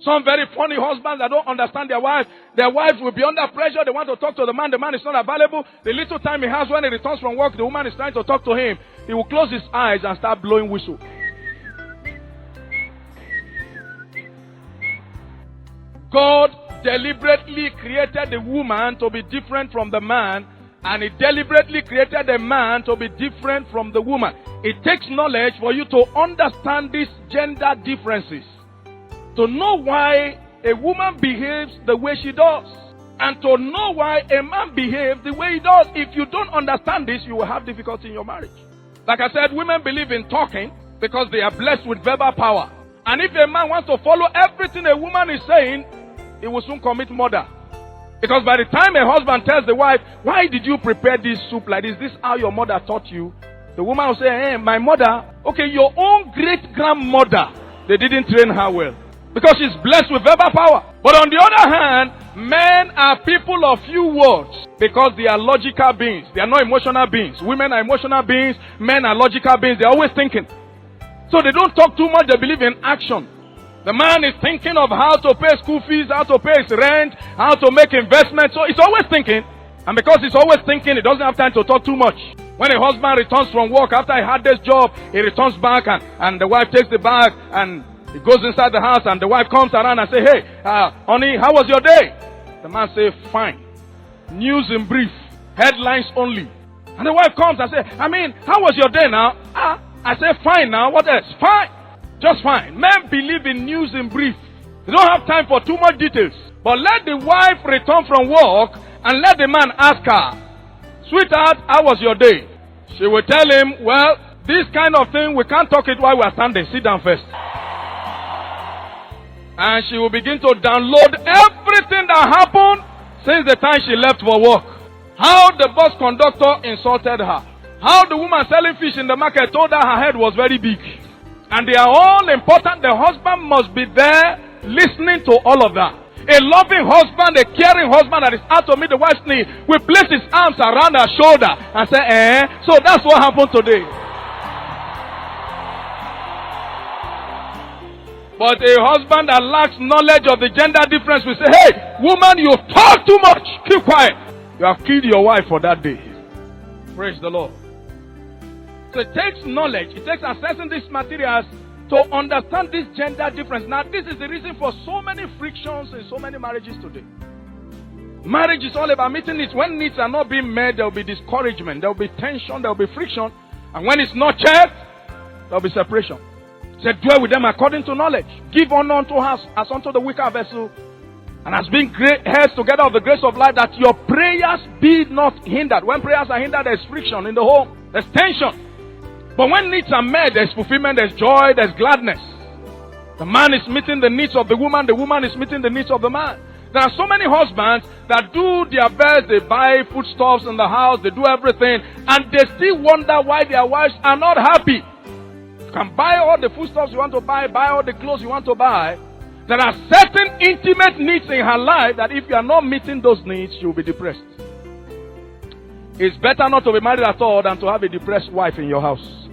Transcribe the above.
Some very funny husbands that don't understand their wife. Their wife will be under pressure. They want to talk to the man. The man is not available. The little time he has when he returns from work, the woman is trying to talk to him. He will close his eyes and start blowing whistle. God deliberately created the woman to be different from the man, and He deliberately created the man to be different from the woman. It takes knowledge for you to understand these gender differences, to know why a woman behaves the way she does, and to know why a man behaves the way he does. If you don't understand this, you will have difficulty in your marriage. Like I said, women believe in talking because they are blessed with verbal power. And if a man wants to follow everything a woman is saying, he will soon commit murder. Because by the time a husband tells the wife, why did you prepare this soup like this? This is how your mother taught you. The woman will say, hey, my mother, okay, your own great-grandmother, they didn't train her well. Because she's blessed with verbal power. But on the other hand, men are people of few words because they are logical beings. They are not emotional beings. Women are emotional beings. Men are logical beings. They're always thinking. So they don't talk too much. They believe in action. The man is thinking of how to pay school fees, how to pay his rent, how to make investments. So he's always thinking. And because he's always thinking, he doesn't have time to talk too much. When a husband returns from work after he had this job, he returns back and the wife takes the bag and he goes inside the house and the wife comes around and says, hey, honey, how was your day? The man says, fine. News in brief. Headlines only. And the wife comes and says, how was your day now? I say, fine now. What else? Fine. Just fine. Men believe in news in brief. They don't have time for too much details. But let the wife return from work and let the man ask her, sweetheart, how was your day? She will tell him, well, this kind of thing, we can't talk it while we are standing. Sit down first. And she will begin to download everything that happened since the time she left for work. How the bus conductor insulted her. How the woman selling fish in the market told her her head was very big. And they are all important. The husband must be there listening to all of that. A loving husband, a caring husband that is out to meet the wife's need will place his arms around her shoulder and say, so that's what happened today. But a husband that lacks knowledge of the gender difference will say, hey, woman, you talk too much. Keep quiet. You have killed your wife for that day. Praise the Lord. So it takes knowledge. It takes assessing these materials to understand this gender difference. Now, this is the reason for so many frictions in so many marriages today. Marriage is all about meeting needs. When needs are not being met, there will be discouragement. There will be tension. There will be friction. And when it's not checked, there will be separation. Say, dwell with them according to knowledge. Give honor unto us as unto the weaker vessel. And as being heads together of the grace of life, that your prayers be not hindered. When prayers are hindered, there's friction in the home. There's tension. But when needs are met, there's fulfillment, there's joy, there's gladness. The man is meeting the needs of the woman is meeting the needs of the man. There are so many husbands that do their best. They buy foodstuffs in the house, they do everything, and they still wonder why their wives are not happy. You can buy all the foodstuffs you want to buy all the clothes you want to buy. There are certain intimate needs in her life that if you are not meeting those needs, she will be depressed. It's better not to be married at all than to have a depressed wife in your house.